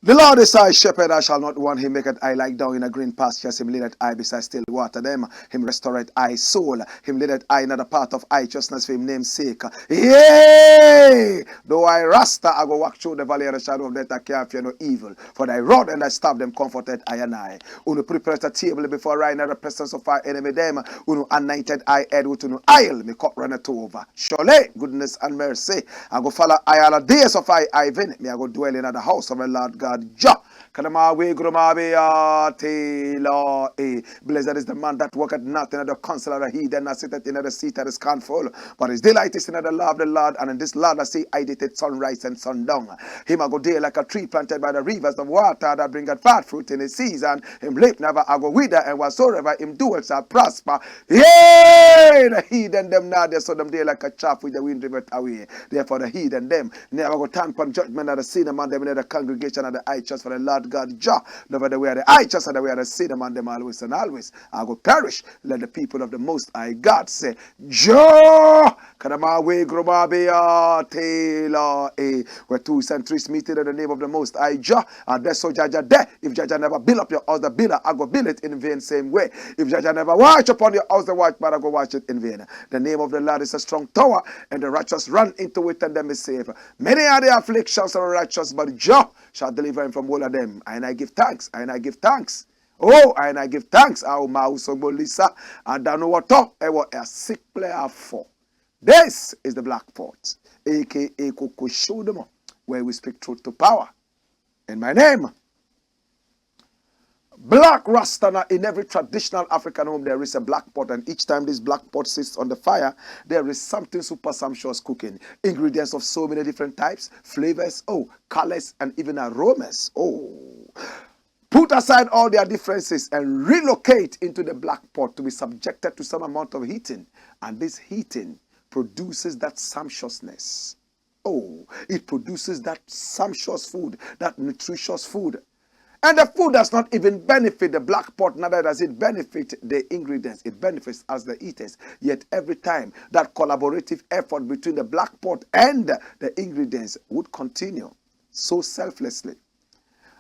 The Lord is thy shepherd, I shall not want. Him maketh I lie down in a green pastures. Him leadeth I beside still water. Them him restoreth I soul. Him leadeth I in the path of righteousness for him name's sake. Yea! Though I rasta, I go walk through the valley of the shadow of death, I can't fear no evil. For thy rod and thy staff them comforted I and I. Unu prepare a table before I in the presence of our enemy. Them unu anointed I head with unu oil. Me cup runneth over. Surely goodness and mercy I go follow I all the days of I even. Me I go dwell in the house of the Lord God. Ja, Blessed is the man that worketh not in the counsel of the heathen, nor sitteth in the seat of the scornful. But his delight is in the law of the Lord, and in this law I say, I did it sunrise and sundown. Him I go there like a tree planted by the rivers of water that bringeth fat fruit in his season. Him leaf never I go wither, and whatsoever him doeth shall prosper. Yea, the heathen them now they saw them there like a chaff with the wind driven away. Therefore the heathen them never go turn upon judgment of the sin among them in the congregation of the righteous, for the Lord God Jah, never the way of the righteous and the way of the sin among them always and always. I go perish. Let the people of the Most High God say, Jah, Kadamawe Gromabea Taylor, where 2 centuries meeting in the name of the Most High Jah, and that's so Jaja there. If Jaja never build up your house, the builder, I go build it in vain same way. If Jaja never watch upon your house, the watchman, I go watch it in vain. The name of the Lord is a strong tower, and the righteous run into it and them is safe. Many are the afflictions of the righteous, but Jah shall deliver him from all of them. And I give thanks, and I give thanks. Oh, and I give thanks. I don't know what talk I was a sick player for. This is the Black Pot, aka AKUFO-ADDO, where we speak truth to power. In my name, Black Rasta. In every traditional African home there is a black pot, and each time this black pot sits on the fire, there is something super sumptuous cooking. Ingredients of so many different types, flavors, colors, and even aromas. Put aside all their differences and relocate into the black pot to be subjected to some amount of heating, and this heating produces that sumptuousness. It produces that sumptuous food, that nutritious food. And the food does not even benefit the black pot, neither does it benefit the ingredients. It benefits us, the eaters. Yet every time that collaborative effort between the black pot and the ingredients would continue so selflessly.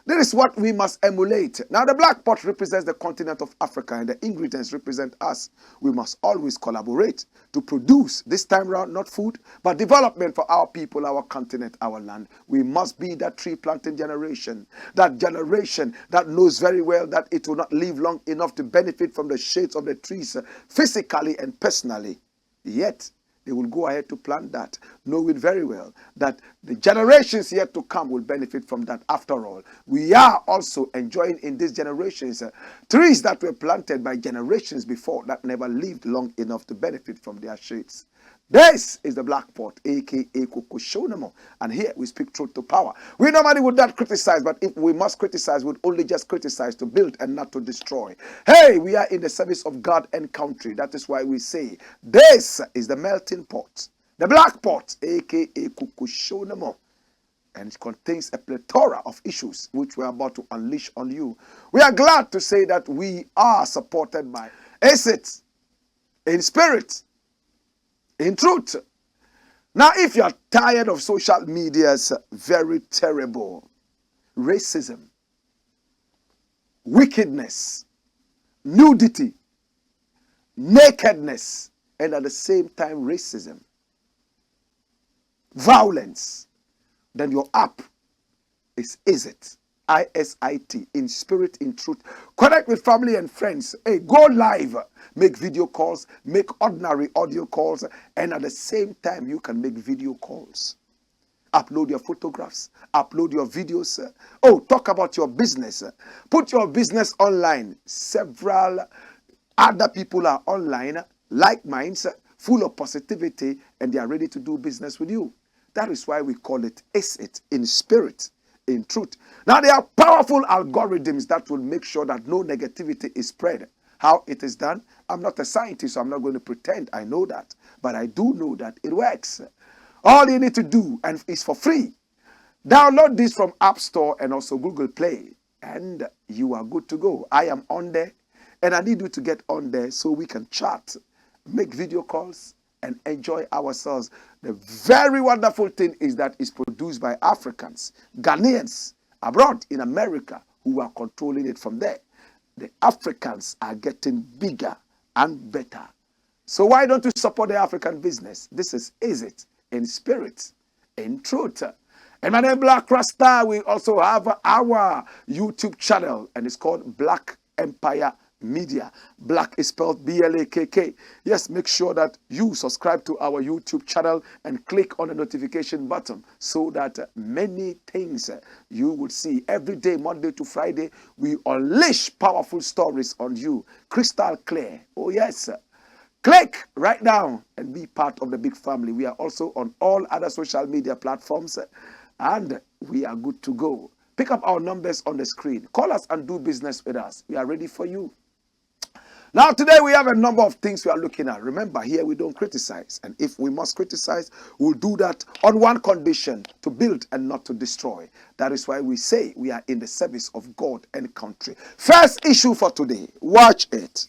This is what we must emulate. Now the black pot represents the continent of Africa and the ingredients represent us. We must always collaborate to produce, this time around, not food, but development for our people, our continent, our land. We must be that tree planting generation that knows very well that it will not live long enough to benefit from the shades of the trees physically and personally. Yet, they will go ahead to plant that, knowing very well that the generations yet to come will benefit from that. After all, we are also enjoying in these generations trees that were planted by generations before that never lived long enough to benefit from their shades. This is the Black Pot, aka AKUFO-ADDO, and here we speak truth to power. We normally would not criticize, but if we must criticize, we'd only just criticize to build and not to destroy. Hey, we are in the service of God and country. That is why we say, this is the melting pot, the Black Pot, aka AKUFO-ADDO. And it contains a plethora of issues which we are about to unleash on you. We are glad to say that we are supported by assets in spirit, in truth. Now, if you are tired of social media's very terrible racism, wickedness, nudity, nakedness, and at the same time racism, violence, then your app is it. ISIT, in spirit, in truth. Connect with family and friends. Hey, go live. Make video calls, make ordinary audio calls, and at the same time, you can make video calls. Upload your photographs, upload your videos. Oh, talk about your business. Put your business online. Several other people are online, like minds, full of positivity, and they are ready to do business with you. That is why we call it ACE, in spirit, in truth. Now, there are powerful algorithms that will make sure that no negativity is spread. How it is done? I'm not a scientist, so I'm not going to pretend I know that. But I do know that it works. All you need to do, and it's for free, download this from App Store and also Google Play, and you are good to go. I am on there, and I need you to get on there so we can chat, make video calls, and enjoy ourselves. The very wonderful thing is that it's produced by Africans, Ghanaians, abroad in America, who are controlling it from there. The Africans are getting bigger and better. So why don't you support the African business? This is it, in spirit, in truth. And my name is Blakk Rasta. We also have our YouTube channel, and it's called Blakk Empire Media. Blakk is spelled B-L-A-K-K. Yes, make sure that you subscribe to our YouTube channel and click on the notification button so that many things you will see every day, Monday to Friday. We unleash powerful stories on you, crystal clear. Oh yes. Click right now and be part of the big family. We are also on all other social media platforms, and we are good to go. Pick up our numbers on the screen. Call us and do business with us. We are ready for you. Now, today we have a number of things we are looking at. Remember, here we don't criticize. And if we must criticize, we'll do that on one condition: to build and not to destroy. That is why we say we are in the service of God and country. First issue for today. Watch it.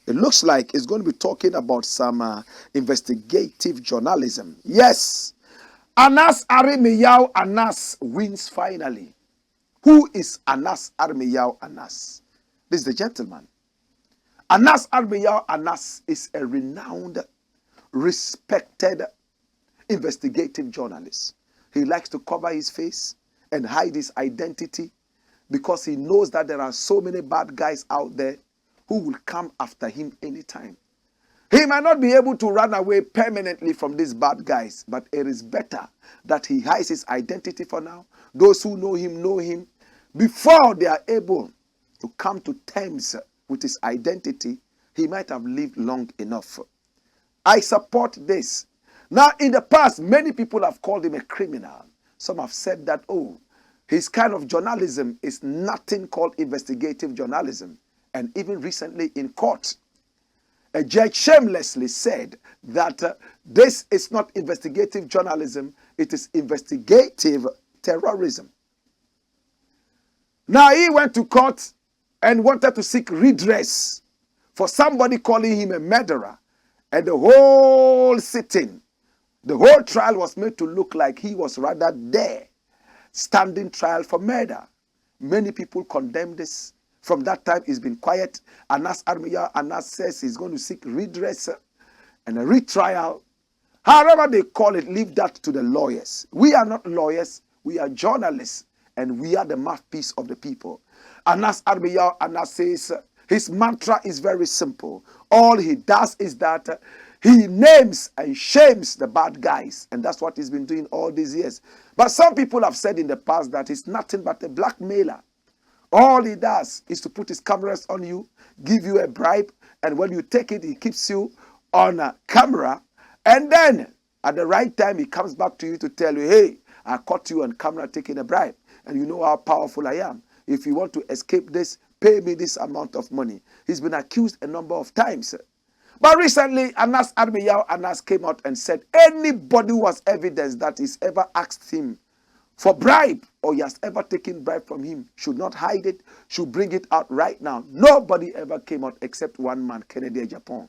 It looks like it's going to be talking about some investigative journalism. Yes. Aremeyaw wins finally. Who is Aremeyaw? This is the gentleman. Aremeyaw is a renowned, respected investigative journalist. He likes to cover his face and hide his identity because he knows that there are so many bad guys out there who will come after him anytime. He might not be able to run away permanently from these bad guys, but it is better that he hides his identity for now. Those who know him before they are able to come to terms with his identity. He might have lived long enough. I support this. Now, in the past, many people have called him a criminal. Some have said that, oh, his kind of journalism is nothing called investigative journalism. And even recently in court, a judge shamelessly said that this is not investigative journalism, it is investigative terrorism. Now, he went to court and wanted to seek redress for somebody calling him a murderer. And the whole sitting, the whole trial was made to look like he was rather there, standing trial for murder. Many people condemned this. From that time, he's been quiet. Aremeyaw says he's going to seek redress and a retrial. However they call it, leave that to the lawyers. We are not lawyers. We are journalists, and we are the mouthpiece of the people. Aremeyaw says his mantra is very simple. All he does is that he names and shames the bad guys, and that's what he's been doing all these years. But some people have said in the past that he's nothing but a blackmailer. All he does is to put his cameras on you, give you a bribe, and when you take it, he keeps you on a camera. And then, at the right time, he comes back to you to tell you, hey, I caught you on camera taking a bribe, and you know how powerful I am. If you want to escape this, pay me this amount of money. He's been accused a number of times. But recently, Aremeyaw came out and said anybody who has evidence that he's ever asked him for bribe, or he has ever taken bribe from him, should not hide it, should bring it out right now. Nobody ever came out except one man, Kennedy Japan.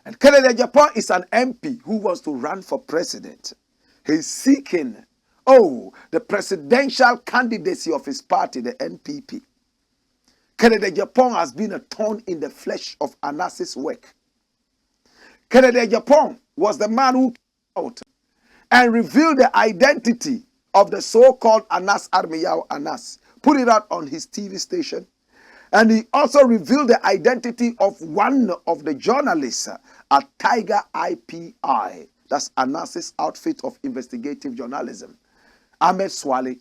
And Kennedy Japan is an MP who wants to run for president. He's seeking, the presidential candidacy of his party, the NPP. Kennedy Japan has been a thorn in the flesh of Anas's work. Kennedy Japan was the man who came out and revealed the identity of the so-called Aremeyaw put it out on his TV station. And he also revealed the identity of one of the journalists at Tiger IPI. That's Anas's outfit of investigative journalism. Ahmed Swale.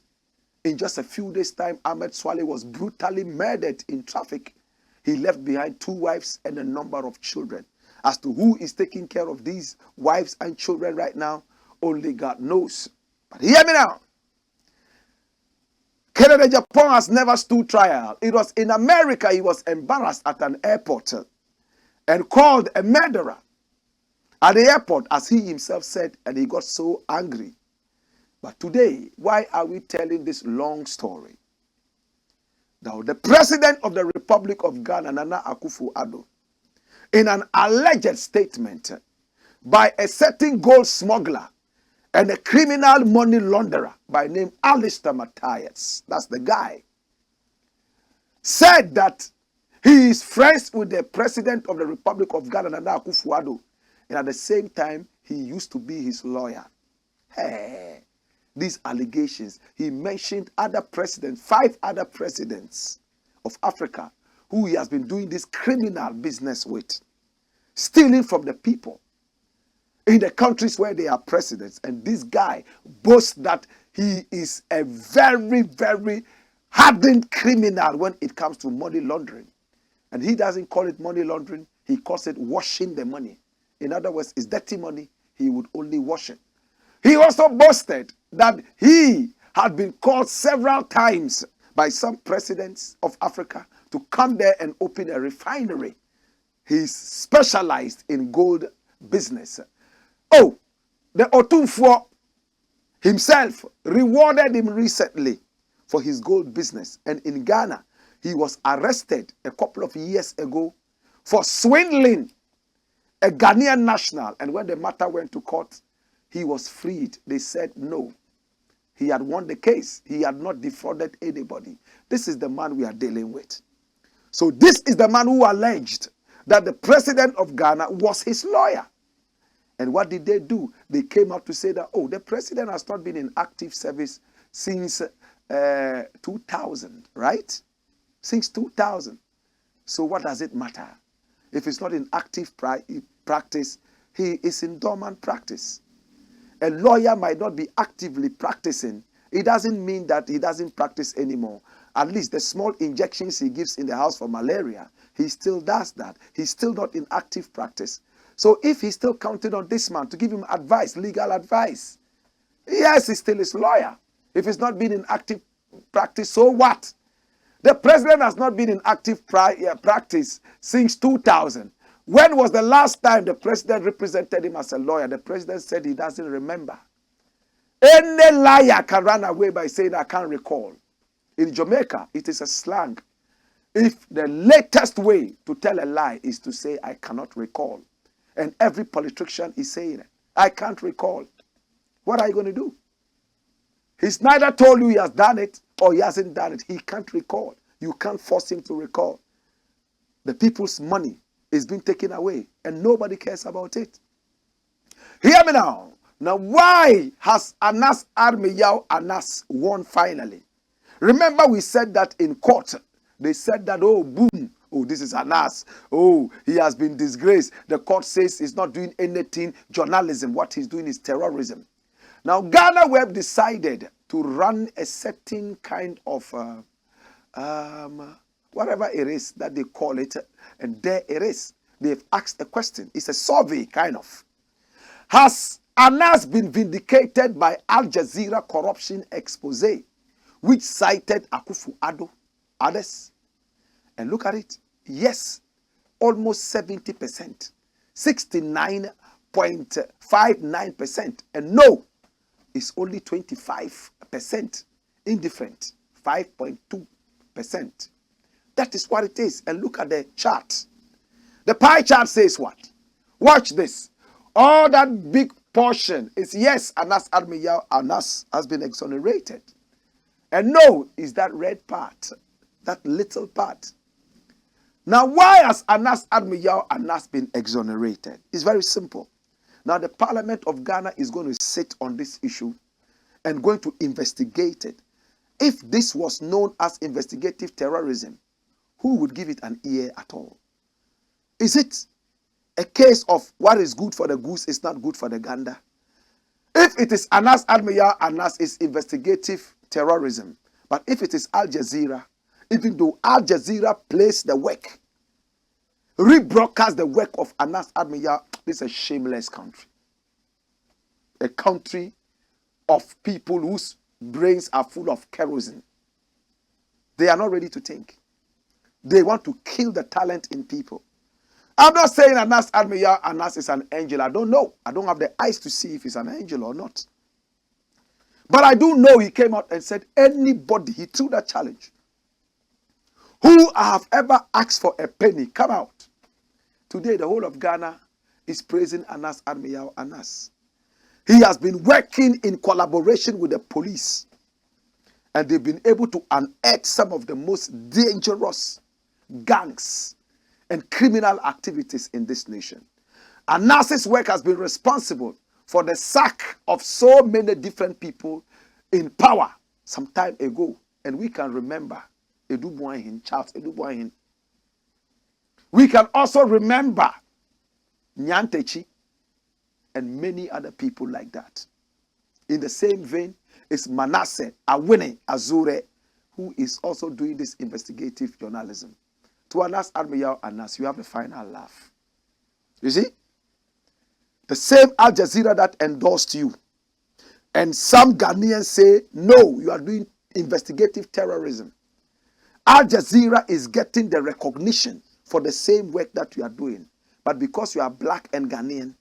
In just a few days' time, Ahmed Swale was brutally murdered in traffic. He left behind 2 wives and a number of children. As to who is taking care of these wives and children right now, only God knows. But hear me now. Kennedy Japan has never stood trial. It was in America he was embarrassed at an airport and called a murderer at the airport, as he himself said, and he got so angry. But today, why are we telling this long story? Now, the president of the Republic of Ghana, Nana AKUFO-ADDO, in an alleged statement by a certain gold smuggler and a criminal money launderer by name Alistair Matthias, that's the guy, said that he is friends with the president of the Republic of Ghana, Nana AKUFO-ADDO, and at the same time, he used to be his lawyer. Hey, these allegations, he mentioned other presidents, 5 other presidents of Africa who he has been doing this criminal business with, stealing from the people in the countries where they are presidents. And this guy boasts that he is a very, very hardened criminal when it comes to money laundering. And he doesn't call it money laundering, he calls it washing the money. In other words, it's dirty money, he would only wash it. He also boasted that he had been called several times by some presidents of Africa to come there and open a refinery. He's specialized in gold business. Oh, the Otumfuo himself rewarded him recently for his gold business. And in Ghana, he was arrested a couple of years ago for swindling a Ghanaian national. And when the matter went to court, he was freed. They said no. He had won the case. He had not defrauded anybody. This is the man we are dealing with. So this is the man who alleged that the president of Ghana was his lawyer. And what did they do? They came out to say that, oh, the president has not been in active service since 2000, right? Since 2000. So what does it matter? If he's not in active practice, he is in dormant practice. A lawyer might not be actively practicing. It doesn't mean that he doesn't practice anymore. At least the small injections he gives in the house for malaria, he still does that. He's still not in active practice. So if he's still counting on this man to give him advice, legal advice, yes, he's still his lawyer. If he's not been in active practice, so what? The president has not been in active practice since 2000. When was the last time the president represented him as a lawyer? The president said he doesn't remember. Any liar can run away by saying, I can't recall. In Jamaica, it is a slang. If the latest way to tell a lie is to say, I cannot recall. And every politician is saying it. I can't recall. What are you going to do? He's neither told you he has done it or he hasn't done it. He can't recall. You can't force him to recall. The people's money is being taken away and nobody cares about it. Hear me now. Now, why has Aremeyaw won finally? Remember we said that in court. They said that, oh, boom. Oh, this is Anas. Oh, he has been disgraced. The court says he's not doing anything journalism. What he's doing is terrorism. Now, Ghana Web decided to run a certain kind of, whatever it is that they call it. And there it is. They've asked a question. It's a survey, kind of. Has Anas been vindicated by Al Jazeera corruption expose, which cited AKUFO-ADDO, others? And look at it. Yes, almost 70%. 69.59%. And no, it's only 25%. Indifferent. 5.2%. That is what it is. And look at the chart. The pie chart says what? Watch this. All that big portion is yes, Aremeyaw has been exonerated. And no is that red part. That little part. Now, why has Aremeyaw been exonerated? It's very simple. Now, the Parliament of Ghana is going to sit on this issue and going to investigate it. if this was known as investigative terrorism, who would give it an ear at all? Is it a case of what is good for the goose is not good for the gander? If it is Aremeyaw, is investigative terrorism. But if it is Al Jazeera, even though Al Jazeera plays the work, rebroadcast the work of Aremeyaw, this is a shameless country. A country of people whose brains are full of kerosene. They are not ready to think. They want to kill the talent in people. I'm not saying Aremeyaw is an angel. I don't know. I don't have the eyes to see if he's an angel or not. But I do know he came out and said, anybody, he threw that challenge, who have ever asked for a penny, come out. Today, the whole of Ghana is praising Aremeyaw. He has been working in collaboration with the police, and they've been able to unearth some of the most dangerous gangs and criminal activities in this nation. Anas's work has been responsible for the sack of so many different people in power some time ago. And we can remember Charles Edubuahin. We can also remember Nyantechi and many other people like that. In the same vein is Manasseh Awene Azure, who is also doing this investigative journalism. To Aremeyaw, you have the final laugh. You see? The same Al Jazeera that endorsed you. And some Ghanaians say, no, you are doing investigative terrorism. Al Jazeera is getting the recognition for the same work that you are doing. But because you are black and Ghanaian,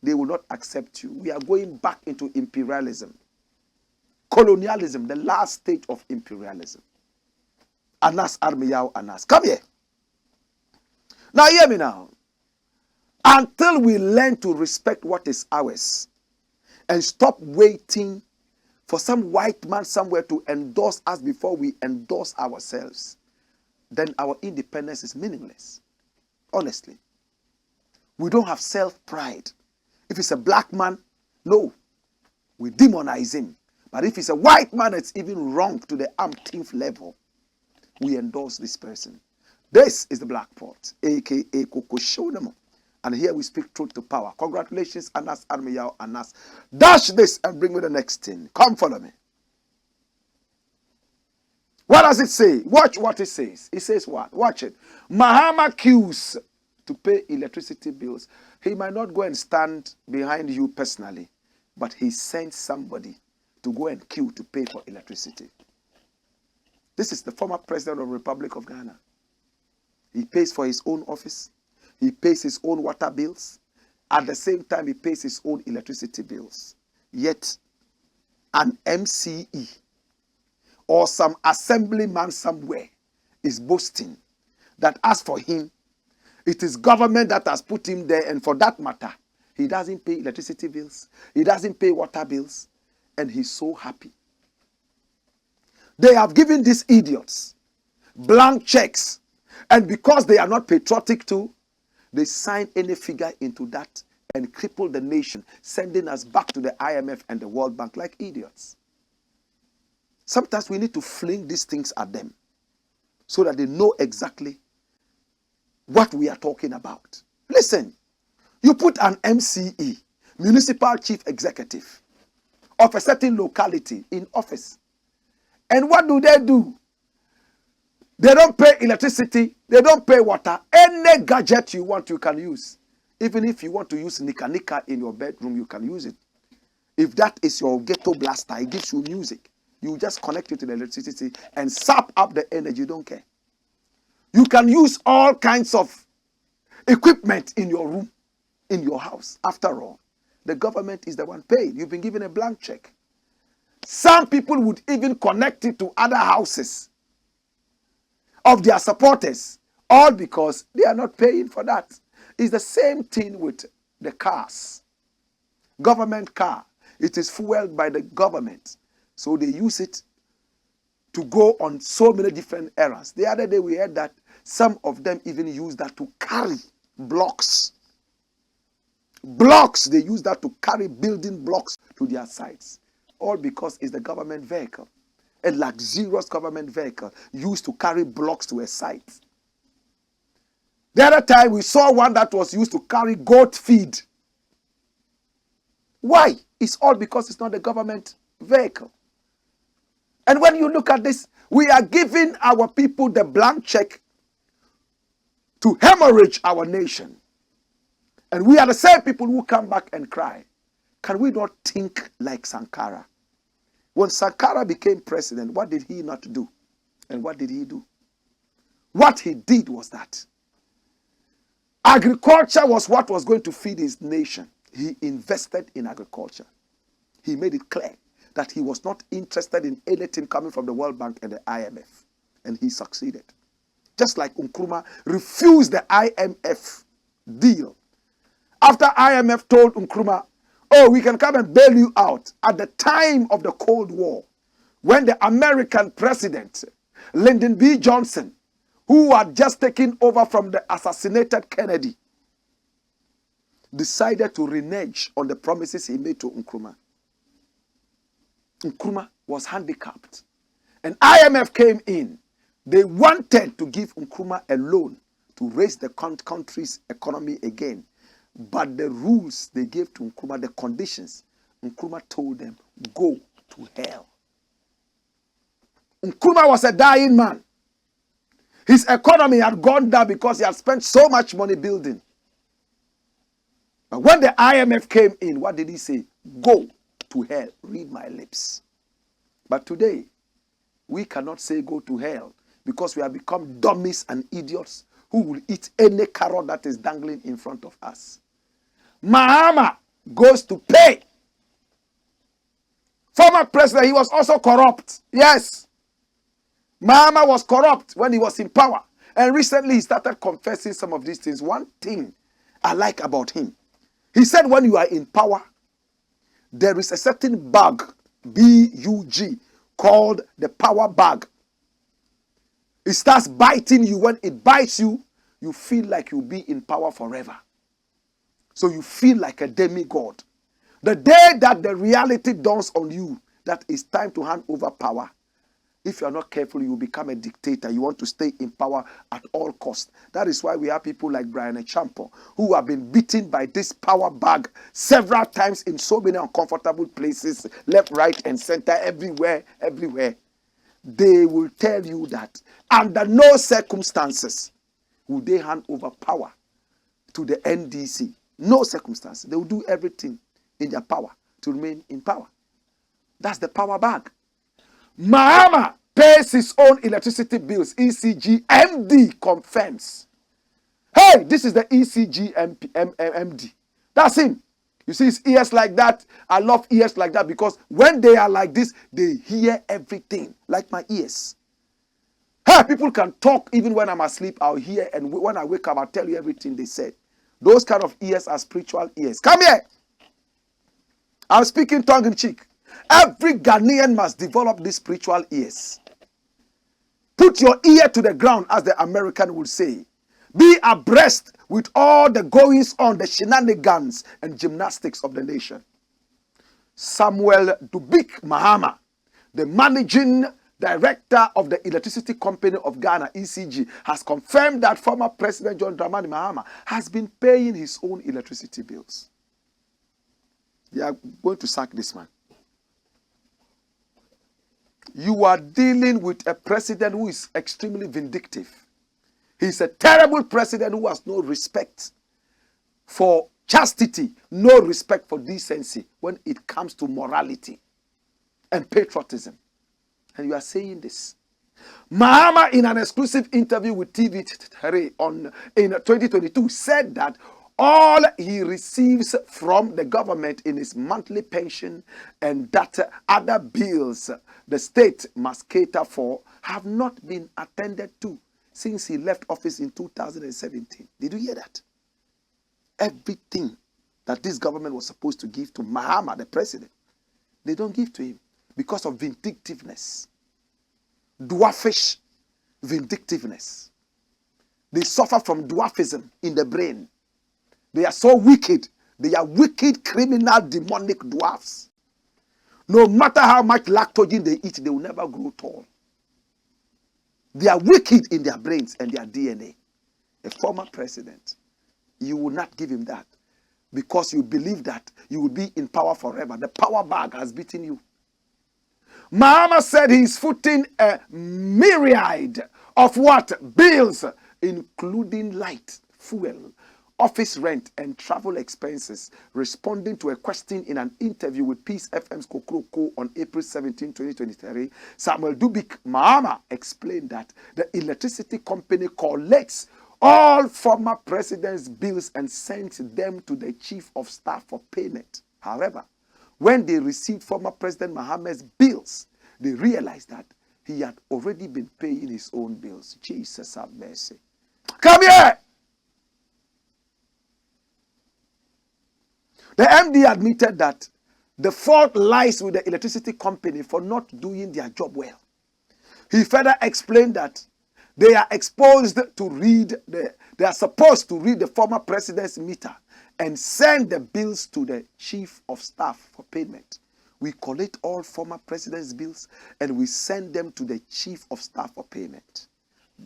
they will not accept you. We are going back into imperialism. Colonialism, the last stage of imperialism. Aremeyaw. Come here. Now hear me now. Until we learn to respect what is ours and stop waiting for some white man somewhere to endorse us before we endorse ourselves, then our independence is meaningless. Honestly. We don't have self-pride. If it's a black man, no, we demonize him. But if it's a white man, it's even wrong to the umpteenth level. We endorse this person. This is the Blakk Pot, aka Koko Shonemo. And here we speak truth to power. Congratulations, Aremeyaw. Dash this and bring me the next thing. Come follow me. What does it say? Watch what it says. It says what? Watch it. Mahama queues to pay electricity bills. He might not go and stand behind you personally, but he sends somebody to go and queue to pay for electricity. This is the former president of the Republic of Ghana. He pays for his own office. He pays his own water bills. At the same time, he pays his own electricity bills. Yet, an MCE or some assemblyman somewhere is boasting that as for him, it is government that has put him there, and for that matter, he doesn't pay electricity bills. He doesn't pay water bills, and he's so happy. They have given these idiots blank checks, and because they are not patriotic too, they sign any figure into that and cripple the nation, sending us back to the IMF and the World Bank like idiots. Sometimes we need to fling these things at them so that they know exactly what we are talking about. Listen, you put an MCE, Municipal Chief Executive, of a certain locality in office. And what do? They don't pay electricity. They don't pay water. Any gadget you want, you can use. Even if you want to use nika in your bedroom, you can use it. If that is your ghetto blaster, it gives you music. You just connect it to the electricity and sap up the energy. You don't care. You can use all kinds of equipment in your room, in your house. After all, the government is the one paying. You've been given a blank check. Some people would even connect it to other houses of their supporters, all because they are not paying for that. It's the same thing with the cars. Government car. It is fueled by the government. So they use it to go on so many different errands. The other day we heard that some of them even use that to carry blocks. Blocks, they use that to carry building blocks to their sites. All because it's the government vehicle. a luxurious government vehicle used to carry blocks to a site. The other time we saw one that was used to carry goat feed. Why? It's all because it's not a government vehicle. And when you look at this, we are giving our people the blank check to hemorrhage our nation. And we are the same people who come back and cry. Can we not think like Sankara? When Sankara became president, what did he not do? And what did he do? What he did was that agriculture was what was going to feed his nation. He invested in agriculture. He made it clear that he was not interested in anything coming from the World Bank and the IMF. And he succeeded. Just like Nkrumah refused the IMF deal. After IMF told Nkrumah, oh, we can come and bail you out. At the time of the Cold War, when the American president, Lyndon B. Johnson, who had just taken over from the assassinated Kennedy, decided to renege on the promises he made to Nkrumah. Nkrumah was handicapped. And IMF came in. They wanted to give Nkrumah a loan to raise the country's economy again. But the rules they gave to Nkrumah, the conditions, Nkrumah told them, go to hell. Nkrumah was a dying man. His economy had gone down because he had spent so much money building. But when the IMF came in, what did he say? Go to hell. Read my lips. But today, we cannot say go to hell because we have become dummies and idiots who will eat any carrot that is dangling in front of us. Mahama goes to pay. Former president, he was also corrupt. Yes. Mahama was corrupt when he was in power. And recently he started confessing some of these things. One thing I like about him, he said when you are in power, there is a certain bug, B-U-G, called the power bug. It starts biting you. When it bites you, you feel like you'll be in power forever. So you feel like a demigod. The day that the reality dawns on you that it's time to hand over power, if you are not careful, you will become a dictator. You want to stay in power at all costs. That is why we have people like Brian Echampo who have been beaten by this power bag several times in so many uncomfortable places, left, right, and center, everywhere. They will tell you that under no circumstances will they hand over power to the NDC. No circumstances. They will do everything in their power to remain in power. That's the power bag. Mahama pays his own electricity bills. ECG MD confirms. Hey, this is the ECG MD. That's him. You see his ears like that. I love ears like that because when they are like this, they hear everything, like my ears. Hey, people can talk even when I'm asleep. I'll hear, and when I wake up, I'll tell you everything they said. Those kind of ears are spiritual ears. Come here. I'm speaking tongue in cheek. Every Ghanaian must develop these spiritual ears. Put your ear to the ground, as the American would say. Be abreast with all the goings on, the shenanigans and gymnastics of the nation. Samuel Dubik Mahama, the managing director of the Electricity Company of Ghana, ECG, has confirmed that former President John Dramani Mahama has been paying his own electricity bills. They are going to sack this man. You are dealing with a president who is extremely vindictive. He's a terrible president who has no respect for chastity, no respect for decency when it comes to morality and patriotism. And you are saying this. Mahama, in an exclusive interview with TV3 in 2022, said that all he receives from the government in his monthly pension and that other bills the state must cater for have not been attended to since he left office in 2017. Did you hear that? Everything that this government was supposed to give to Mahama, the president, they don't give to him because of vindictiveness. Dwarfish vindictiveness. They suffer from dwarfism in the brain. They are so wicked. They are wicked, criminal, demonic dwarfs. No matter how much lactogen they eat, they will never grow tall. They are wicked in their brains and their DNA. A former president, you will not give him that because you believe that you will be in power forever. The power bag has beaten you. Mahama said he is footing a myriad of what? Bills, including light, fuel, office rent, and travel expenses. Responding to a question in an interview with Peace FM's Kokroko on April 17, 2023, Samuel Dubik Mahama explained that the electricity company collects all former presidents' bills and sends them to the chief of staff for payment. However, when they received former President Mahama's bills, they realized that he had already been paying his own bills. Jesus have mercy. Come here! The MD admitted that the fault lies with the electricity company for not doing their job well. He further explained that they are supposed to read the former president's meter and send the bills to the chief of staff for payment. We collect all former president's bills and we send them to the chief of staff for payment.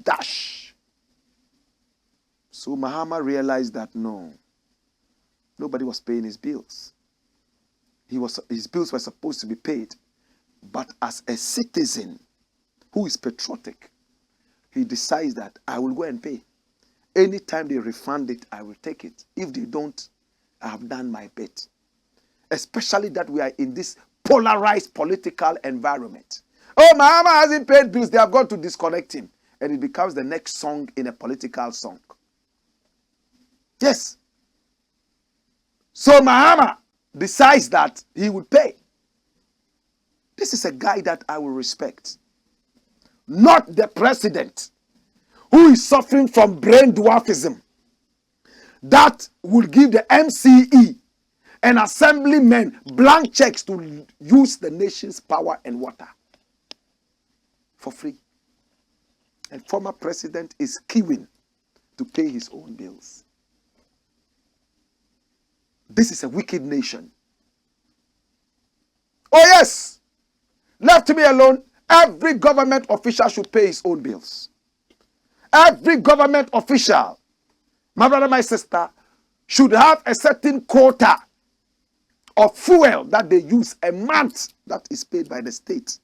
Dash. So Mahama realized that no, nobody was paying his bills. His bills were supposed to be paid. But as a citizen who is patriotic, he decides that I will go and pay. Anytime they refund it, I will take it. If they don't, I have done my bit. Especially that we are in this polarized political environment. Oh, Mahama hasn't paid bills. They have got to disconnect him. And it becomes the next song in a political song. Yes. So Mahama decides that he will pay. This is a guy that I will respect. Not the president who is suffering from brain dwarfism that will give the MCE and assemblymen blank checks to use the nation's power and water for free. And former president is queuing to pay his own bills. This is a wicked nation. Oh yes, left me alone, every government official should pay his own bills. Every government official, my brother, my sister, should have a certain quota of fuel that they use a month that is paid by the state.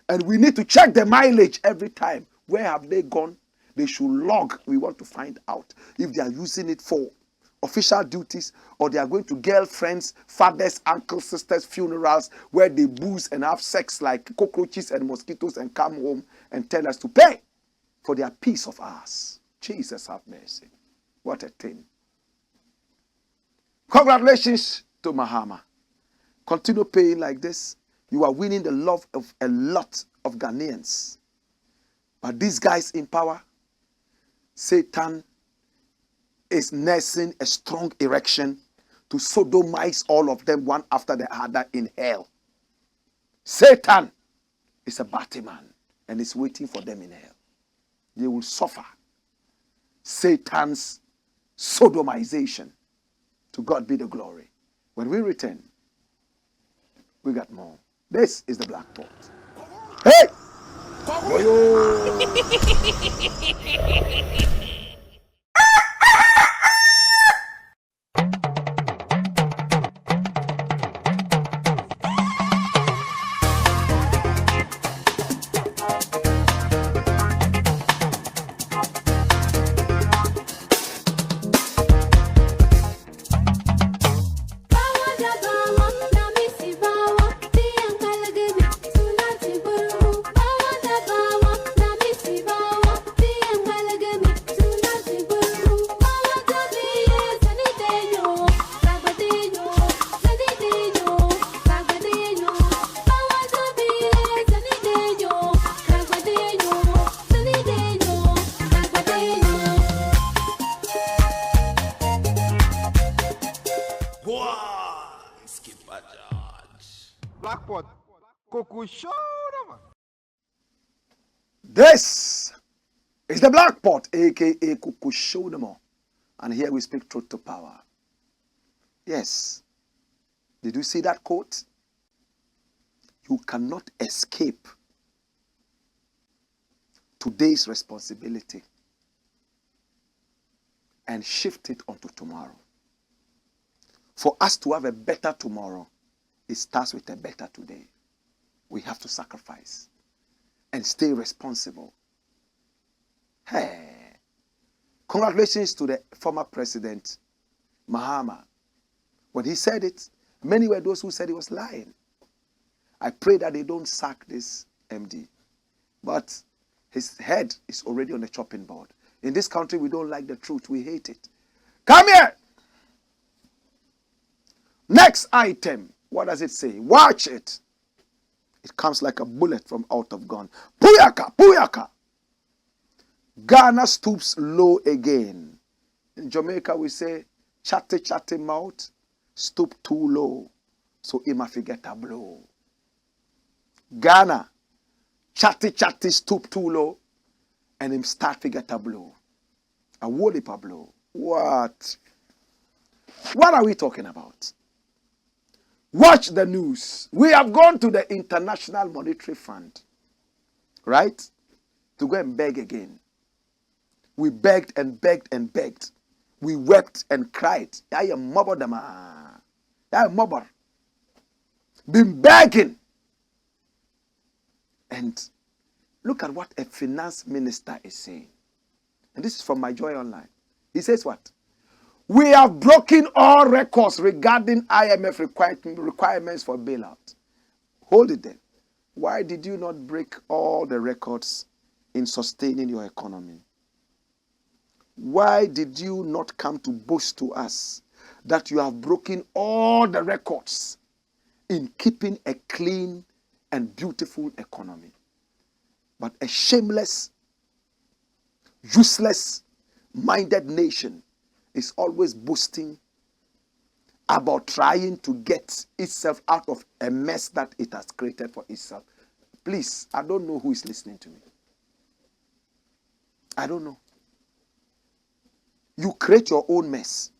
And we need to check the mileage every time. Where have they gone? They should log. We want to find out if they are using it for official duties or they are going to girlfriends, fathers, uncles, sisters, funerals where they booze and have sex like cockroaches and mosquitoes and come home and tell us to pay for their peace of ours. Jesus have mercy. What a thing. Congratulations to Mahama. Continue paying like this. You are winning the love of a lot of Ghanaians. But these guys in power, Satan is nursing a strong erection to sodomize all of them one after the other in hell. Satan is a Batman and is waiting for them in hell. They will suffer Satan's sodomization. To God be the glory. When we return, we got more. This is the Black Pot. Hey! Blackpot, Coco Show. This is the Black Pot, aka AKUFO-ADDO. And here we speak truth to power. Yes. Did you see that quote? You cannot escape today's responsibility and shift it onto tomorrow. For us to have a better tomorrow, it starts with a better today. We have to sacrifice and stay responsible. Hey, congratulations to the former president, Mahama. When he said it, many were those who said he was lying. I pray that they don't sack this MD. But his head is already on the chopping board. In this country, we don't like the truth. We hate it. Come here. Next item. What does it say? Watch it. It comes like a bullet from out of gun. Puyaka, puyaka. Ghana stoops low again. In Jamaica, we say, chatty, chatty mouth, stoop too low. So he must get a blow. Ghana, chatty, chatty, stoop too low. And him start to get a blow. A whole blow. What? What are we talking about? Watch the news. We have gone to the International Monetary Fund, right? To go and beg again. We begged and begged and begged. We wept and cried. I am mobber dama. I am mobber. Been begging. And look at what a finance minister is saying. And this is from My Joy Online. He says what? We have broken all records regarding IMF requirements for bailout. Hold it there. Why did you not break all the records in sustaining your economy? Why did you not come to boast to us that you have broken all the records in keeping a clean and beautiful economy? But a shameless, useless-minded nation is always boasting about trying to get itself out of a mess that it has created for itself. Please, I don't know who is listening to me. I don't know. You create your own mess.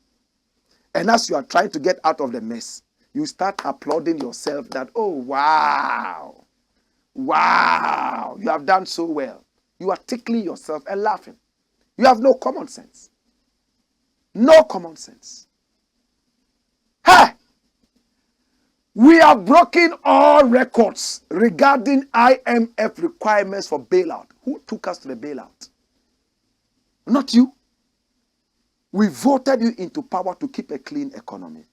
And as you are trying to get out of the mess, you start applauding yourself that, oh, wow. Wow, you have done so well. You are tickling yourself and laughing. You have no common sense. No common sense. Hey! We have broken all records regarding IMF requirements for bailout. Who took us to the bailout? Not you. We voted you into power to keep a clean economy.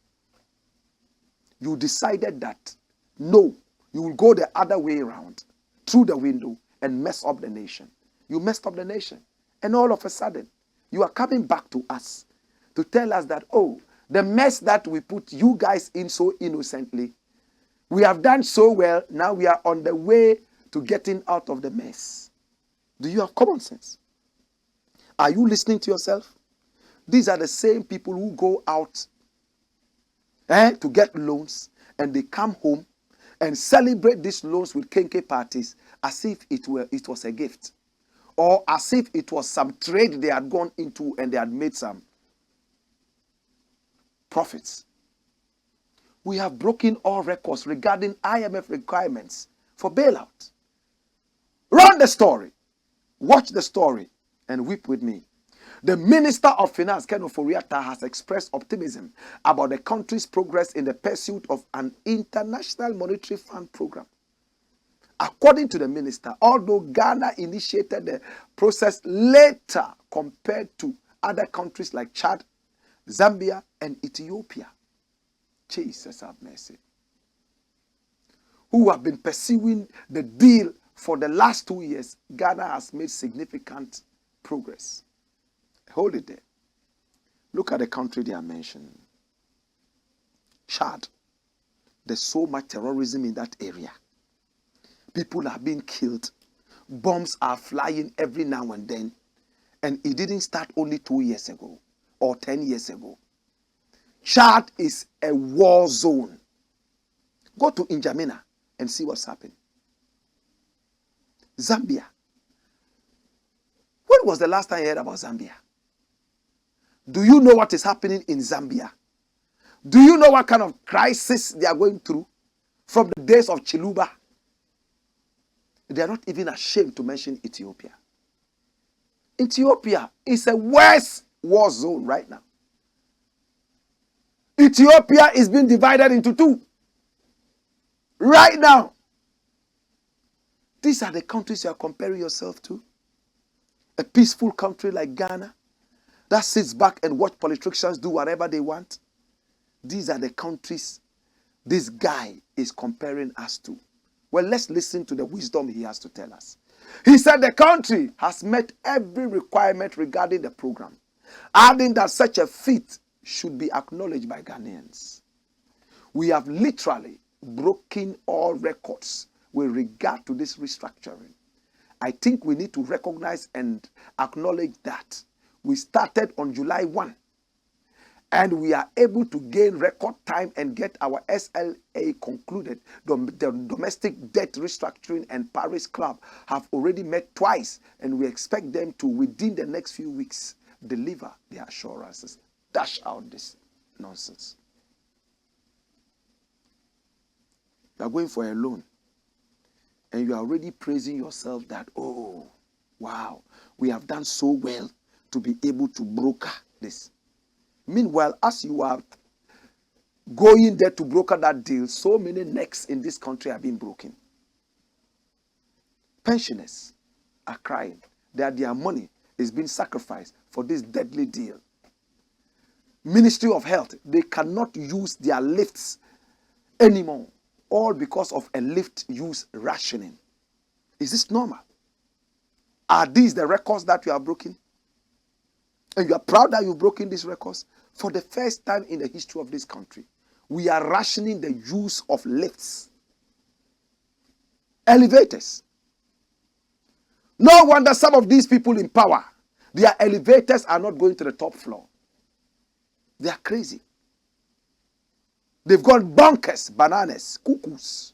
You decided that, no, you will go the other way around, through the window, and mess up the nation. You messed up the nation. And all of a sudden, you are coming back to us to tell us that, oh, the mess that we put you guys in so innocently, we have done so well, now we are on the way to getting out of the mess. Do you have common sense? Are you listening to yourself? These are the same people who go out to get loans, and they come home and celebrate these loans with kenke parties as if it was a gift, or as if it was some trade they had gone into and they had made some profits. We have broken all records regarding IMF requirements for bailout. Run the story. Watch the story and weep with me. The Minister of Finance, Ken Oforiatta, has expressed optimism about the country's progress in the pursuit of an International Monetary Fund program. According to the minister, although Ghana initiated the process later compared to other countries like Chad, Zambia, and Ethiopia, Jesus have mercy, who have been pursuing the deal for the last 2 years, Ghana has made significant progress. Hold it there. Look at the country they are mentioning. Chad. There's so much terrorism in that area. People are being killed. Bombs are flying every now and then. And it didn't start only 2 years ago or 10 years ago. Chad is a war zone. Go to N'Djamena and see what's happening. Zambia. When was the last time you heard about Zambia? Do you know what is happening in Zambia? Do you know what kind of crisis they are going through from the days of Chiluba They are not even ashamed to mention Ethiopia. Ethiopia is a worse war zone right now. Ethiopia is being divided into two. Right now. These are the countries you are comparing yourself to. A peaceful country like Ghana that sits back and watch politicians do whatever they want. These are the countries this guy is comparing us to. Well, let's listen to the wisdom he has to tell us. He said the country has met every requirement regarding the program, adding that such a feat should be acknowledged by Ghanaians. We have literally broken all records with regard to this restructuring. I think we need to recognize and acknowledge that we started on July 1 and we are able to gain record time and get our SLA concluded. The domestic debt restructuring and Paris Club have already met twice, and we expect them to, within the next few weeks, deliver their assurances. Dash out this nonsense. You are going for a loan, and you are already praising yourself that, oh, wow, we have done so well to be able to broker this. Meanwhile, as you are going there to broker that deal, so many necks in this country are being broken. Pensioners are crying that their money is being sacrificed for this deadly deal. Ministry of Health, they cannot use their lifts anymore, all because of a lift use rationing. Is this normal? Are these the records that you are broken? And you are proud that you've broken these records? For the first time in the history of this country, we are rationing the use of lifts. Elevators. No wonder some of these people in power, their elevators are not going to the top floor. They are crazy. They've gone bonkers, bananas, cuckoos.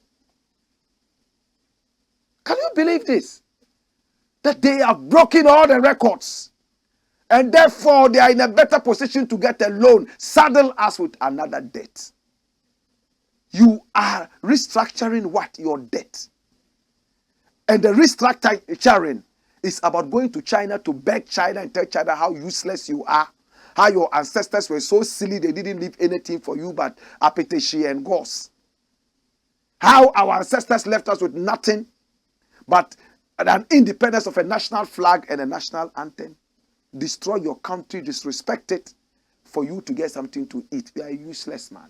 Can you believe this? That they have broken all the records. And therefore, they are in a better position to get a loan, saddle us with another debt. You are restructuring what? Your debt. And the restructuring is about going to China to beg China and tell China how useless you are. How your ancestors were so silly they didn't leave anything for you but appetition and gauze. How our ancestors left us with nothing but an independence of a national flag and a national anthem. Destroy your country, disrespect it for you to get something to eat. You are a useless man.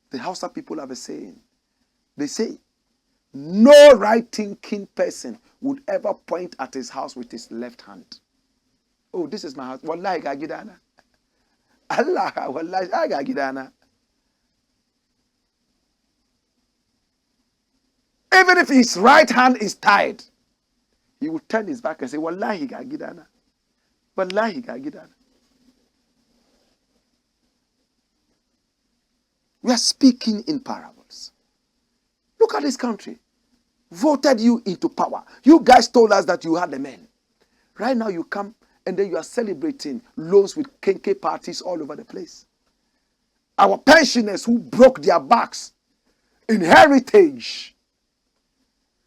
The Hausa people have a saying. They say, no right-thinking person would ever point at his house with his left hand. Oh, this is my house. Wallahi gagidana. Allah, wallahi gagidana. Even if his right hand is tied, he would turn his back and say, Wallahi gagidana. Wallahi gagidana. We are speaking in parables. Look at this country. Voted you into power. You guys told us that you had the men. Right now you come and then you are celebrating loans with kenke parties all over the place. Our pensioners who broke their backs in heritage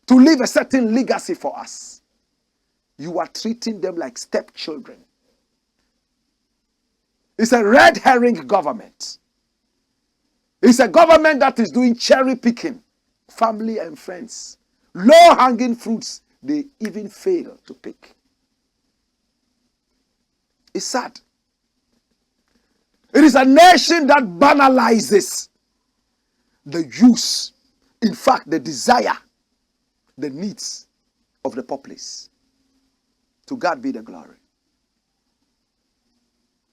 to leave a certain legacy for us. You are treating them like stepchildren. It's a red herring government. It's a government that is doing cherry picking. Family and friends. Low-hanging fruits, they even fail to pick. It's sad. It is a nation that banalizes the use, in fact, the desire, the needs of the populace. To God be the glory.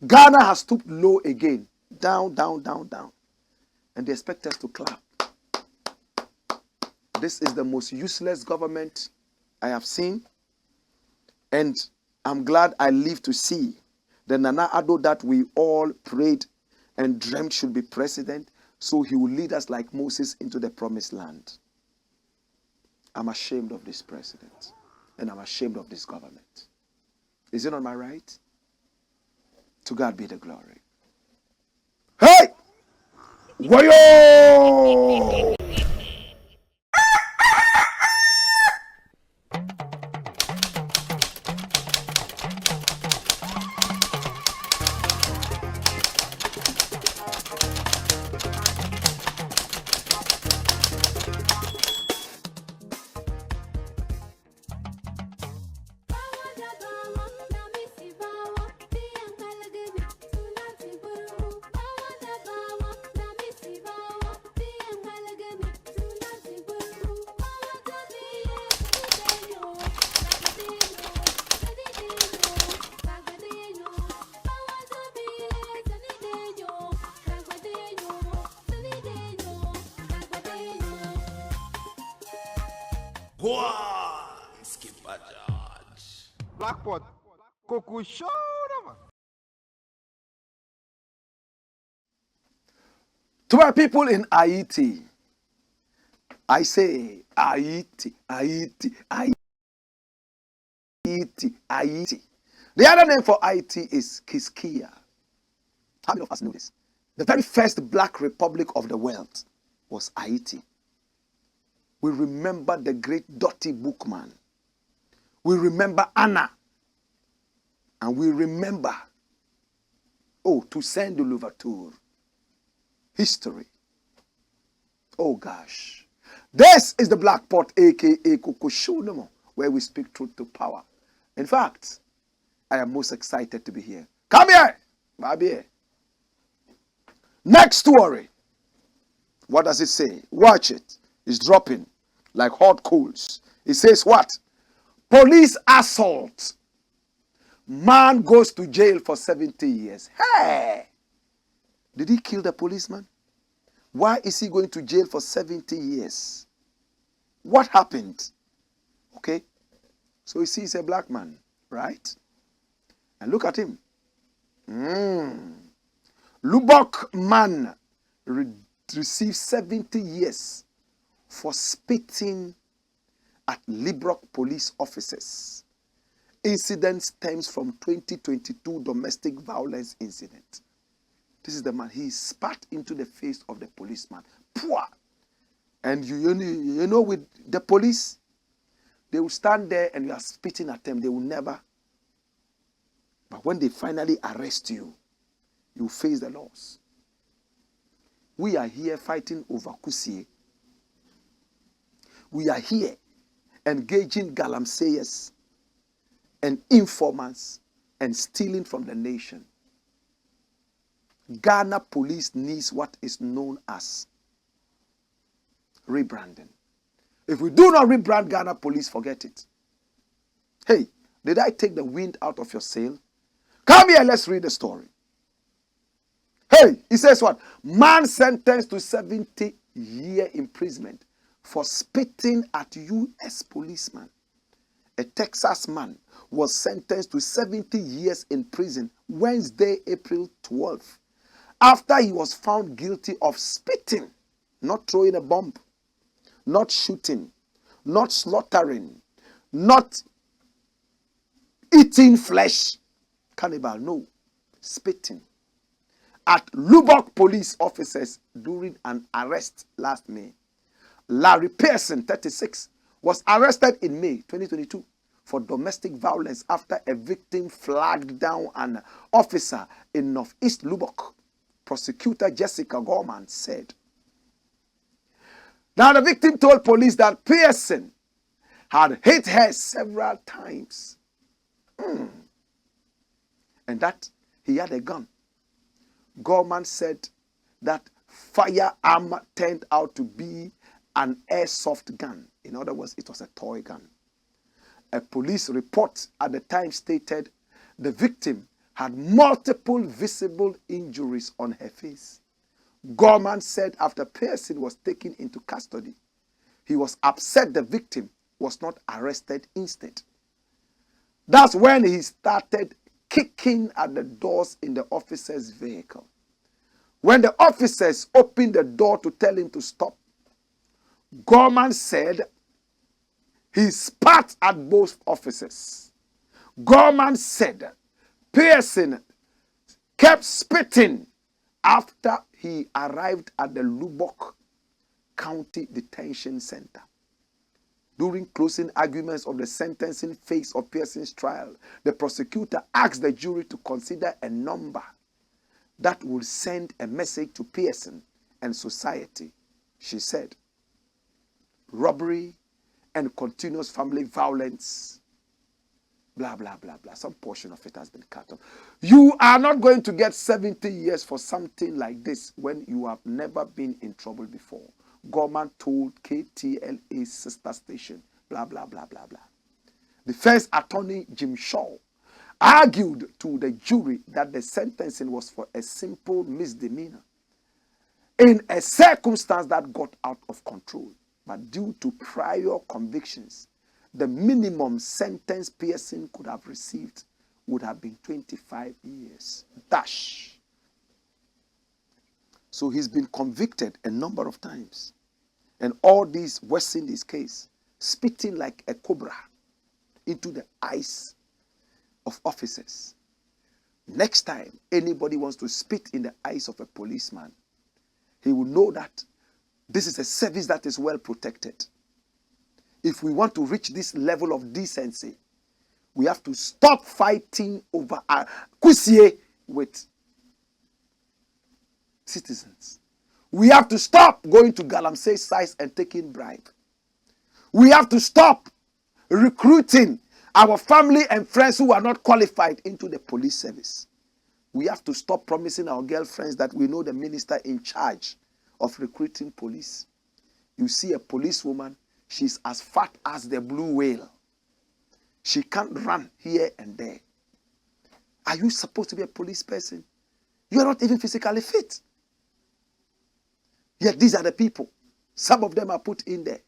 Ghana has stooped low again. Down, down, down, down. And they expect us to clap. This is the most useless government I have seen. And I'm glad I live to see the Nana Addo that we all prayed and dreamt should be president, so he will lead us like Moses into the promised land. I'm ashamed of this president. And I'm ashamed of this government. Is it not my right? To God be the glory. Hey! Wayo! Go on, Skipper George. Blackpot, Coco Show, man. To my people in Haiti, I say Haiti, Haiti, Haiti, Haiti. The other name for Haiti is Kiskia. How many of us know this? The very first black republic of the world was Haiti. We remember the great Dottie Bookman. We remember Anna. And we remember, Toussaint de Louverture. History. Oh gosh. This is the Black Pot, aka Coco Show, where we speak truth to power. In fact, I am most excited to be here. Come here, Baby. Next story. What does it say? Watch it. It's dropping like hot coals. It says what? Police assault. Man goes to jail for 70 years. Hey! Did he kill the policeman? Why is he going to jail for 70 years? What happened? Okay. So you see he's a black man, right? And look at him. Lubbock man received 70 years for spitting at Lubbock police officers. Incident stems from 2022 domestic violence incident. This is the man. He spat into the face of the policeman. Pwah! And you know, with the police, they will stand there and you are spitting at them. They will never. But when they finally arrest you, you face the laws. We are here fighting over Kusie. We are here engaging galamseyers and informants and stealing from the nation. Ghana police needs what is known as rebranding. If we do not rebrand Ghana police, forget it. Hey, did I take the wind out of your sail? Come here, let's read the story. Hey, he says what? Man sentenced to 70-year imprisonment for spitting at U.S. policeman. A Texas man was sentenced to 70 years in prison Wednesday, April 12th, after he was found guilty of spitting, not throwing a bomb, not shooting, not slaughtering, not eating flesh. Cannibal, no. Spitting at Lubbock police officers during an arrest last May. Larry Pearson, 36, was arrested in May 2022 for domestic violence after a victim flagged down an officer in Northeast Lubbock. Prosecutor Jessica Gorman said. Now the victim told police that Pearson had hit her several times. And that he had a gun. Gorman said that firearm turned out to be an airsoft gun. In other words, it was a toy gun. A police report at the time stated the victim had multiple visible injuries on her face. Gorman said after Pearson was taken into custody, he was upset the victim was not arrested instead. That's when he started kicking at the doors in the officer's vehicle. When the officers opened the door to tell him to stop, Gorman said he spat at both officers. Gorman said Pearson kept spitting after he arrived at the Lubbock County Detention Center. During closing arguments of the sentencing phase of Pearson's trial, the prosecutor asked the jury to consider a number that would send a message to Pearson and society. She said, robbery and continuous family violence, blah, blah, blah, blah. Some portion of it has been cut off. You are not going to get 70 years for something like this when you have never been in trouble before. Gorman told KTLA's sister station, blah, blah, blah, blah, blah. The first attorney, Jim Shaw, argued to the jury that the sentencing was for a simple misdemeanor in a circumstance that got out of control. But due to prior convictions, the minimum sentence Pearson could have received would have been 25 years. Dash. So he's been convicted a number of times. And all these worsened his case, spitting like a cobra into the eyes of officers. Next time anybody wants to spit in the eyes of a policeman, he will know that this is a service that is well protected. If we want to reach this level of decency, we have to stop fighting over kusie with citizens. We have to stop going to galamsey sites and taking bribe. We have to stop recruiting our family and friends who are not qualified into the police service. We have to stop promising our girlfriends that we know the minister in charge of recruiting police. You see a policewoman, she's as fat as the blue whale. She can't run here and there. Are you supposed to be a police person? You are not even physically fit. Yet these are the people. Some of them are put in there.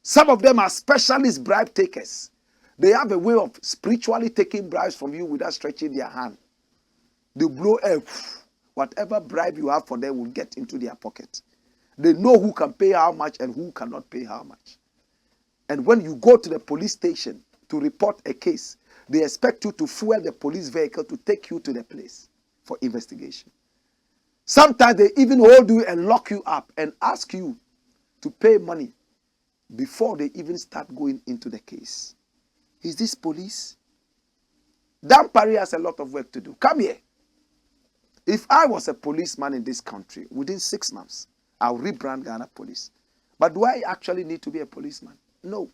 Some of them are specialist bribe takers. They have a way of spiritually taking bribes from you without stretching their hand. They blow whatever bribe you have for them will get into their pocket. They know who can pay how much and who cannot pay how much. And when you go to the police station to report a case, they expect you to fuel the police vehicle to take you to the place for investigation. Sometimes they even hold you and lock you up and ask you to pay money before they even start going into the case. Is this police? Dan Parry has a lot of work to do. Come here. If I was a policeman in this country, within 6 months, I'll rebrand Ghana Police. But do I actually need to be a policeman? No.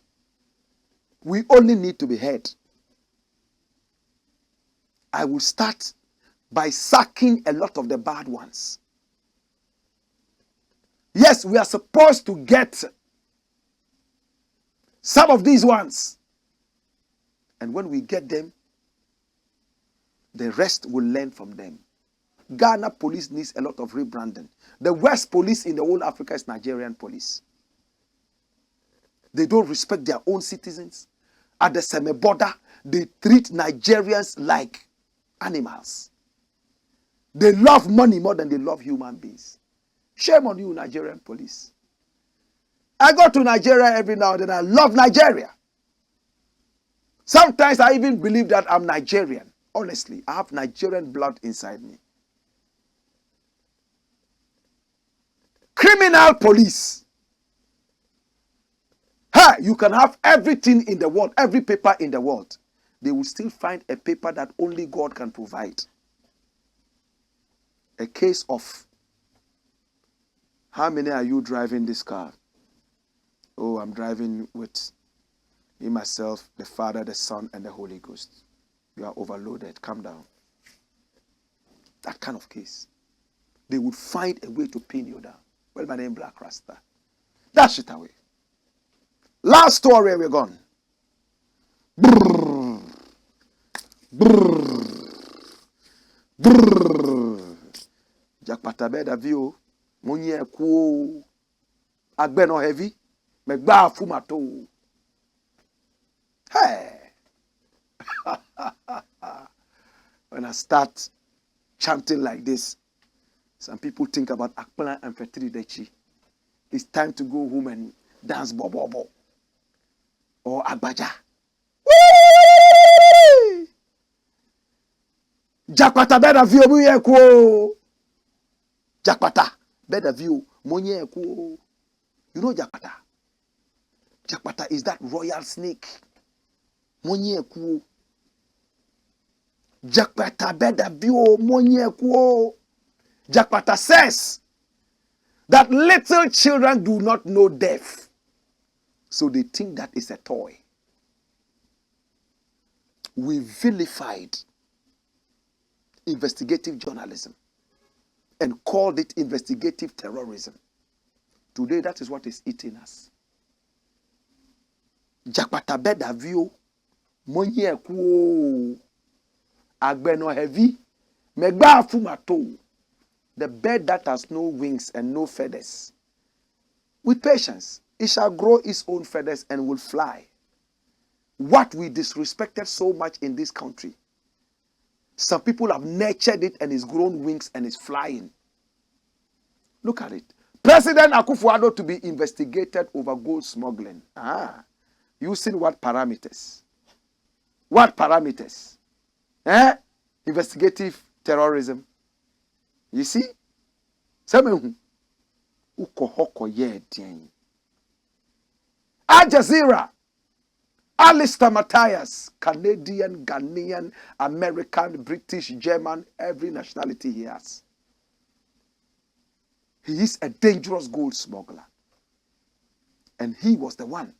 We only need to be heard. I will start by sacking a lot of the bad ones. Yes, we are supposed to get some of these ones. And when we get them, the rest will learn from them. Ghana Police needs a lot of rebranding. The worst police in the whole Africa is Nigerian police. They don't respect their own citizens. At the same border, they treat Nigerians like animals. They love money more than they love human beings. Shame on you, Nigerian police. I go to Nigeria every now and then. I love Nigeria. Sometimes I even believe that I'm Nigerian. Honestly, I have Nigerian blood inside me. Criminal police. Hey, you can have everything in the world, every paper in the world. They will still find a paper that only God can provide. A case of, how many are you driving this car? Oh, I'm driving with me, myself, the Father, the Son, and the Holy Ghost. You are overloaded. Calm down. That kind of case. They would find a way to pin you down. Well, my name is Blakk RASTA. Dash it away. Last story, we're gone. Brrr. Brrr. Brrr. Jakpata da vio. Monye ku. Agbeno heavy. Megba fumato. Hey. When I start chanting like this, some people think about Akpala and Fetridechi. It's time to go home and dance bobo or Agbaja. Jakpata beda view munye ku. Jakpata beda view munye ku. You know Jakpata? Jakpata is that royal snake. Munye ku. Jakpata beda view munye ku. Jakpata says that little children do not know death. So they think that is a toy. We vilified investigative journalism and called it investigative terrorism. Today, that is what is eating us. Jakpata beda view monye ku agbeno heavy megba fumato. The bird that has no wings and no feathers. With patience, it shall grow its own feathers and will fly. What we disrespected so much in this country, some people have nurtured it and it's grown wings and it's flying. Look at it. President AKUFO-ADDO to be investigated over gold smuggling. Using what parameters? What parameters? Investigative terrorism. You see? Al Jazeera. Alistair Matthias, Canadian, Ghanaian, American, British, German, every nationality he has. He is a dangerous gold smuggler. And he was the one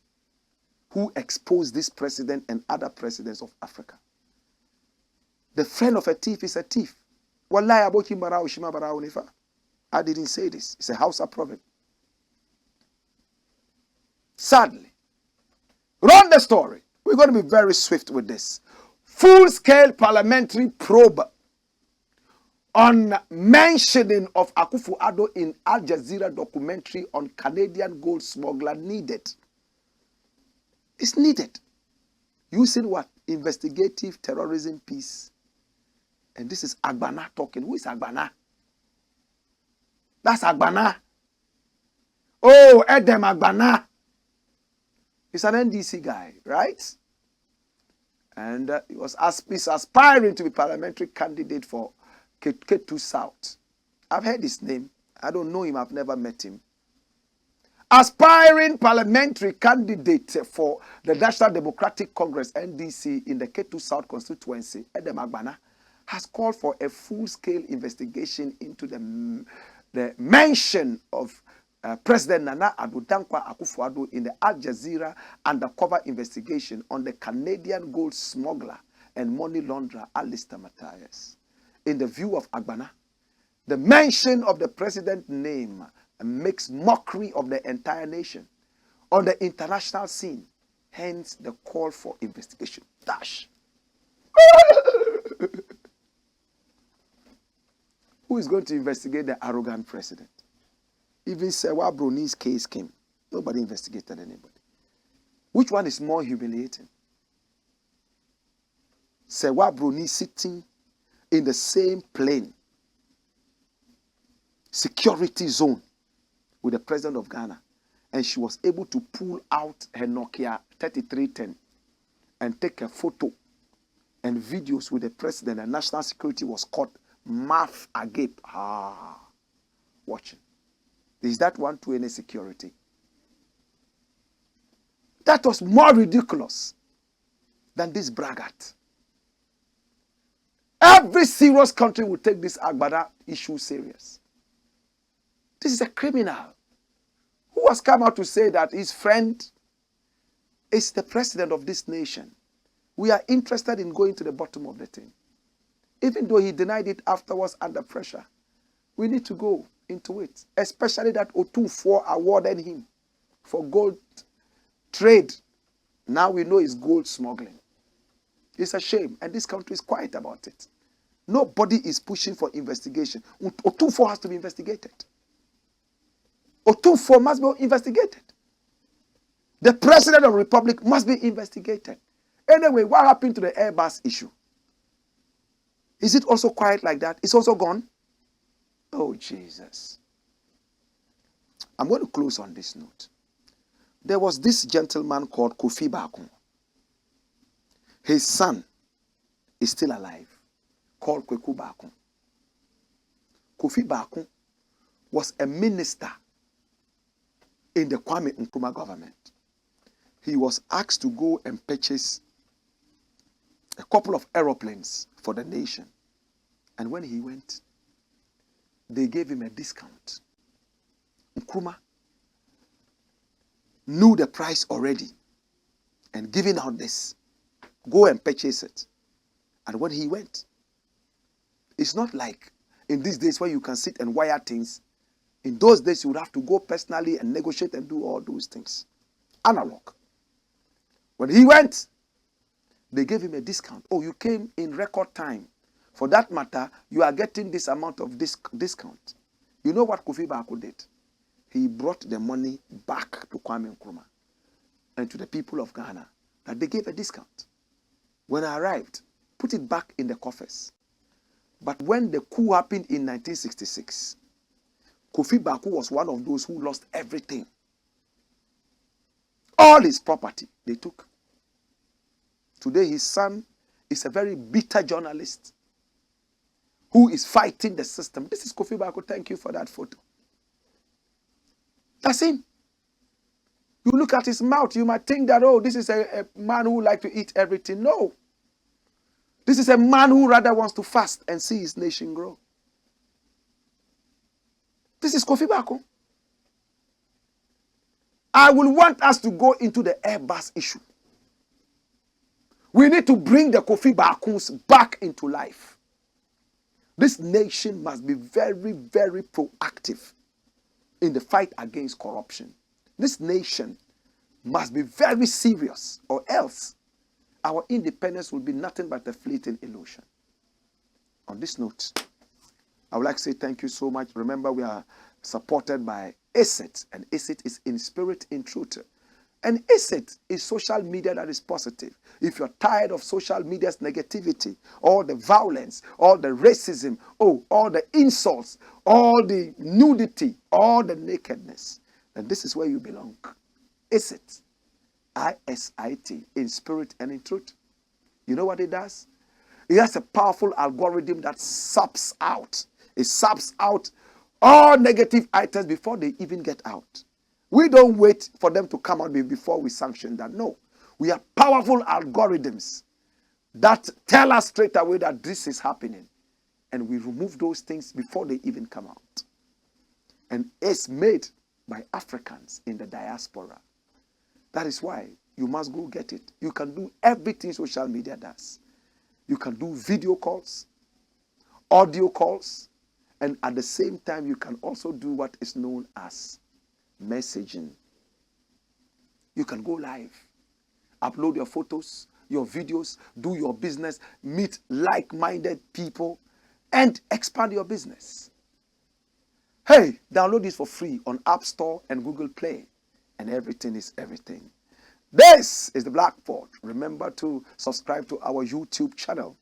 who exposed this president and other presidents of Africa. The friend of a thief is a thief. Wallahi aboki marao shima barao nifa. I didn't say this. It's a Hausa proverb. Sadly, run the story. We're going to be very swift with this. Full-scale parliamentary probe on mentioning of AKUFO-ADDO in Al Jazeera documentary on Canadian gold smuggler needed. It's needed. Using what? Investigative terrorism piece. And this is Agbana talking. Who is Agbana? That's Agbana. Oh, Edem Agbana. He's an NDC guy, right? And he's aspiring to be parliamentary candidate for K2 South. I've heard his name. I don't know him. I've never met him. Aspiring parliamentary candidate for the National Democratic Congress, NDC, in the K2 South constituency, Edem Agbana, has called for a full-scale investigation into the mention of President Nana Addo Dankwa AKUFO-ADDO in the Al Jazeera undercover investigation on the Canadian gold smuggler and money launderer Alistair Matthias. In the view of Agbana, the mention of the president's name makes mockery of the entire nation on the international scene. Hence, the call for investigation. Dash. Who is going to investigate the arrogant president? Even Sewa Broni's case came. Nobody investigated anybody. Which one is more humiliating? Sewa Broni sitting in the same plane, security zone, with the president of Ghana, and she was able to pull out her Nokia 3310 and take a photo and videos with the president, and national security was caught mouth agape. Watching. Is that one to any security? That was more ridiculous than this braggart. Every serious country will take this Agbada issue serious. This is a criminal who has come out to say that his friend is the president of this nation. We are interested in going to the bottom of the thing. Even though he denied it afterwards under pressure, we need to go into it. Especially that Otunfo awarded him for gold trade. Now we know it's gold smuggling. It's a shame, and this country is quiet about it. Nobody is pushing for investigation. Otunfo has to be investigated. Otunfo must be investigated. The president of the republic must be investigated. Anyway, what happened to the Airbus issue? Is it also quiet like that? It's also gone? Oh, Jesus. I'm going to close on this note. There was this gentleman called Kofi Bakun. His son is still alive, called Kweku Bakun. Kofi Bakun was a minister in the Kwame Nkrumah government. He was asked to go and purchase a couple of aeroplanes for the nation. And when he went, they gave him a discount. Nkrumah knew the price already and giving out this. Go and purchase it. And when he went, it's not like in these days where you can sit and wire things. In those days, you would have to go personally and negotiate and do all those things. Analog. When he went, they gave him a discount. Oh, you came in record time. For that matter, you are getting this amount of discount. You know what Kofi Bakun did? he brought the money back to Kwame Nkrumah and to the people of Ghana that they gave a discount. When I arrived, put it back in the coffers. But when the coup happened in 1966, Kofi Baku was one of those who lost everything. All his property, they took. Today, his son is a very bitter journalist who is fighting the system. This is Kofi Baku. Thank you for that photo. That's him. You look at his mouth, you might think that, oh, this is a man who likes to eat everything. No. This is a man who rather wants to fast and see his nation grow. This is Kofi Baku. I will want us to go into the Airbus issue. We need to bring the Kofi Bakus back into life. This nation must be very, very proactive in the fight against corruption. This nation must be very serious, or else our independence will be nothing but a fleeting illusion. On this note, I would like to say thank you so much. Remember, we are supported by ACIT, and ACIT is in spirit, in truth. And ACIT is social media that is positive. If you're tired of social media's negativity, all the violence, all the racism, all the insults, all the nudity, all the nakedness, then this is where you belong. ACIT, ISIT, in spirit and in truth. You know what it does? It has a powerful algorithm that saps out. It saps out all negative items before they even get out. We don't wait for them to come out before we sanction them. No. We have powerful algorithms that tell us straight away that this is happening. And we remove those things before they even come out. And it's made by Africans in the diaspora. That is why you must go get it. You can do everything social media does. You can do video calls, audio calls, and at the same time, you can also do what is known as messaging. You can go live, upload your photos, your videos, do your business, meet like-minded people, and expand your business. Hey, download this for free on App Store and Google Play, and everything is everything. This is the Blakk Pod. Remember to subscribe to our YouTube channel.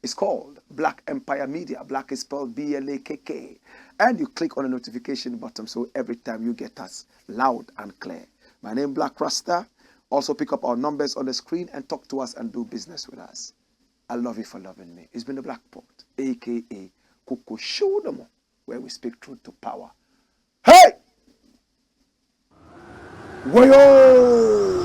It's called Blakk Empire Media. Blakk is spelled B-L-A-K-K. And you click on the notification button so every time you get us loud and clear. My name is Blakk Rasta. Also pick up our numbers on the screen and talk to us and do business with us. I love you for loving me. It's been the Blakk Pod, a.k.a. AKUFO-ADDO, where we speak truth to power. Hey! Wayo!